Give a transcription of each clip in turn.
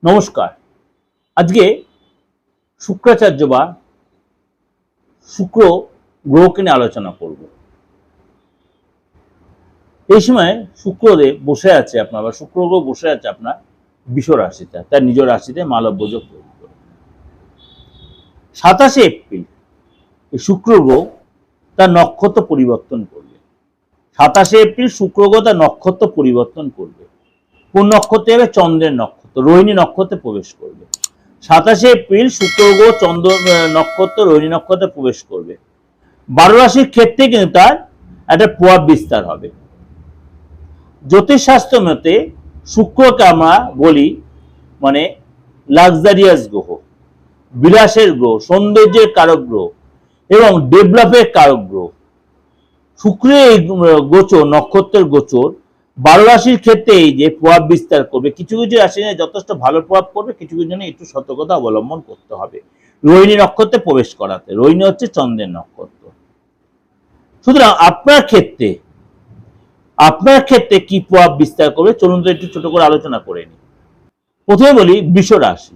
নমস্কার। আজকে শুক্রাচার্য বা শুক্র গ্রহকে নিয়ে আলোচনা করব। এই সময় শুক্রদেব বসে আছে আপনার বা শুক্র গ্রহ বসে আছে আপনার বৃষ রাশিতে, তার নিজ রাশিতে মালব্য যোগ তৈরি করে। 27 এপ্রিল এই শুক্র গ্রহ তার নক্ষত্র পরিবর্তন করবে। 27 এপ্রিল শুক্র গ্রহ তার নক্ষত্র পরিবর্তন করবে। কোন নক্ষত্রে যাবে? চন্দ্রের নক্ষত্র, রোহিণী নক্ষত্রে প্রবেশ করবে। 27 এপ্রিল শুক্র গ্রহ চন্দ্র নক্ষত্র রোহিণী নক্ষত্রে প্রবেশ করবে। 12 রাশির ক্ষেত্রে কিন্তু তার একটা প্রভাব বিস্তার হবে। জ্যোতিষশাস্ত্র মতে শুক্রকে আমরা বলি মানে লাক্সারিয়াস গ্রহ, বিলাসের গ্রহ, সৌন্দর্যের কারক গ্রহ এবং ডেভেলপের কারক গ্রহ। শুক্রের এই গোচর, নক্ষত্রের গোচর 12 রাশির ক্ষেত্রে এই যে প্রভাব বিস্তার করবে, কিছু কিছু রাশি যথেষ্ট ভালো প্রভাব করবে, কিছু কিছু জন্য একটু সতর্কতা অবলম্বন করতে হবে রোহিণী নক্ষত্রে প্রবেশ করাতে। রোহিণী হচ্ছে চন্দ্রের নক্ষত্র। সুতরাং আপনার ক্ষেত্রে কি প্রভাব বিস্তার করবে চলুন তো একটু ছোট করে আলোচনা করে নিই। প্রথমে বলি বৃষ রাশি।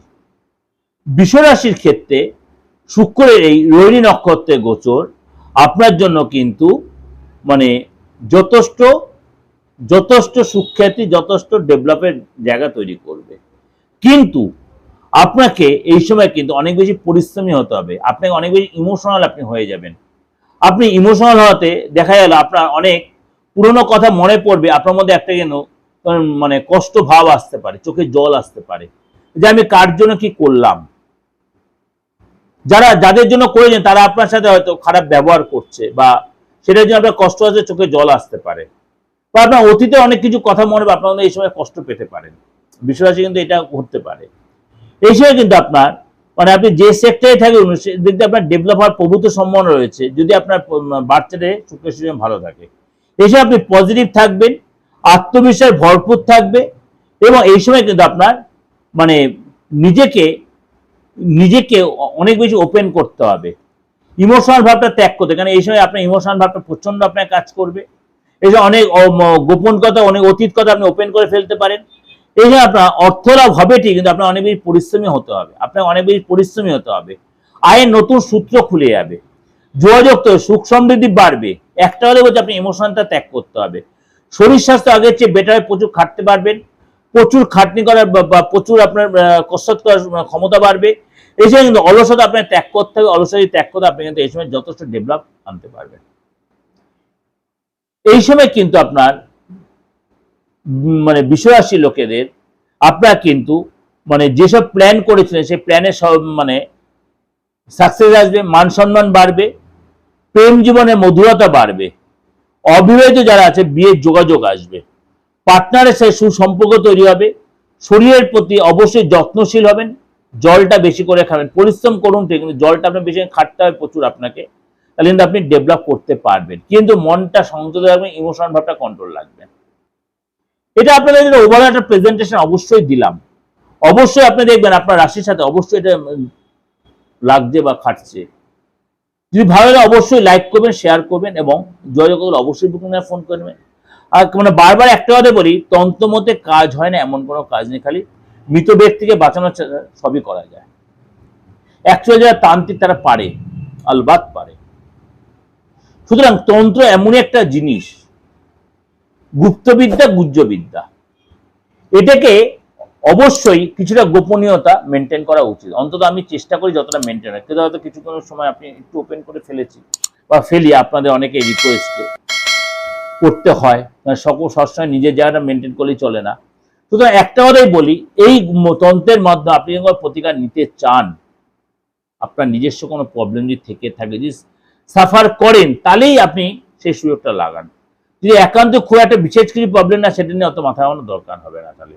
বৃষ রাশির ক্ষেত্রে শুক্রের এই রোহিণী নক্ষত্রের গোচর আপনার জন্য কিন্তু মানে যথেষ্ট সুখ্যাতি, যথেষ্ট ডেভেলপের জায়গা তৈরি করবে। কিন্তু আপনাকে এই সময় কিন্তু অনেক বেশি পরিশ্রমী হতে হবে, আপনাকে অনেক বেশি ইমোশনাল আপনি হয়ে যাবেন। আপনি ইমোশনাল হতে দেখা গেল আপনার অনেক পুরনো কথা মনে পড়বে, আপনার মধ্যে একটা যেন মানে কষ্ট ভাব আসতে পারে, চোখে জল আসতে পারে যে আমি কার জন্য কি করলাম। যাদের জন্য করেছেন তারা আপনার সাথে হয়তো খারাপ ব্যবহার করছে বা সেটার জন্য আপনার কষ্ট আসতে, চোখে জল আসতে পারে, বা আপনার অতীতে অনেক কিছু কথা মনে হবে, আপনার এই সময় কষ্ট পেতে পারেন। বিশ্বরাশি কিন্তু এটা ঘটতে পারে। এই সময় কিন্তু আপনার মানে আপনি যে সেক্টরে থাকেন দেখতে আপনার ডেভেলপ হওয়ার প্রভূত সম্ভাবনা রয়েছে যদি আপনার বাচ্চাতে শুক্র সিস্টেম ভালো থাকে। এই সময় আপনি পজিটিভ থাকবেন, আত্মবিশ্বাস ভরপুর থাকবে এবং এই সময় কিন্তু আপনার মানে নিজেকে অনেক বেশি ওপেন করতে হবে, ইমোশনাল ভাবটা ত্যাগ করতে। কারণ এই সময় আপনার ইমোশনাল ভাবটা প্রচন্ড আপনার কাজ করবে। এই যে অনেক গোপন কথা, অনেক অতীত কথা আপনি ওপেন করে ফেলতে পারেন। এই যে আপনার অর্থ লাভ হবে ঠিক, কিন্তু আপনার অনেক বেশি পরিশ্রমী হতে হবে, আয়ের নতুন সূত্র খুলে যাবে, যোগাযোগ তো সুখ সমৃদ্ধি বাড়বে। একটা হলে বলছে আপনি ইমোশনটা ত্যাগ করতে হবে। শরীর স্বাস্থ্য আগের চেয়ে বেটার, প্রচুর খাটতে পারবেন, প্রচুর খাটনি করার বা প্রচুর আপনার কসরত করার ক্ষমতা বাড়বে। এই সময় কিন্তু অলসতা আপনার ত্যাগ করতে হবে, অলসতা ত্যাগ করতে আপনি কিন্তু এই সময় যথেষ্ট ডেভেলপ আনতে পারবেন। এই সময় কিন্তু আপনার মানে বিশ্বরাশি লোকেদের আপনারা কিন্তু মানে যেসব প্ল্যান করেছিলেন সেই প্ল্যানে সব মানে সাকসেস আসবে, মান সম্মান বাড়বে, প্রেম জীবনে মধুরতা বাড়বে, অবিবাহিত যারা আছে বিয়ের যোগাযোগ আসবে, পার্টনারের সাথে সুসম্পর্ক তৈরি হবে, শরীরের প্রতি অবশ্যই যত্নশীল হবেন, জলটা বেশি করে খাবেন, পরিশ্রম করুন ঠিক, কিন্তু জলটা আপনার বেশি খাটতে হবে প্রচুর আপনাকে, তাহলে কিন্তু আপনি ডেভেলপ করতে পারবেন। কিন্তু মনটা সংযত রাখবেন, ইমোশনাল ভাবটা কন্ট্রোল রাখবেন। এটা আপনাদের জন্য ওভারঅল একটা প্রেজেন্টেশন অবশ্যই দিলাম। অবশ্যই আপনি দেখবেন আপনার রাশির সাথে অবশ্যই এটা লাগছে বা খাটছে। যদি ভালো লাগে অবশ্যই লাইক করবেন, শেয়ার করবেন এবং যোগাযোগ করলে অবশ্যই বুকিং ফোন করবেন। আর মানে বারবার একটা কথা বলি, তন্ত্রমতে কাজ হয় না এমন কোনো কাজ নেই, খালি মৃত ব্যক্তিকে বাঁচানোর সবই করা যায়। অ্যাকচুয়ালি যারা তান্ত্রিক তারা পারে, আলবাত পারে। সুতরাং তন্ত্র এমনই একটা জিনিস, গুপ্তবিদ্যা, গুহ্যবিদ্যা, এটাকে অবশ্যই কিছুটা গোপনীয়তা মেনটেন করা উচিত। অন্তত আমি চেষ্টা করি যতটা মেনটেন হয়, কিন্তু হয়তো কিছু কোনো সময় আপনি একটু ওপেন করে ফেলেছি বা ফেলি, আপনাদের অনেকে রিকোয়েস্টে করতে হয়, সবসময় নিজের জায়গাটা মেনটেন করলেই চলে না। সুতরাং একটা কথাই বলি, এই তন্ত্রের মাধ্যমে আপনি যখন প্রতিকার নিতে চান, আপনার নিজস্ব কোনো প্রবলেম যদি থেকে থাকে, যদি সাফার করেন, তাহলেই আপনি সেই সুযোগটা লাগান। যদি একান্ত খুব একটা বিশেষ কিছু প্রবলেম না, সেটা নিয়ে অত মাথা ঘামানোর দরকার হবে না। তাহলে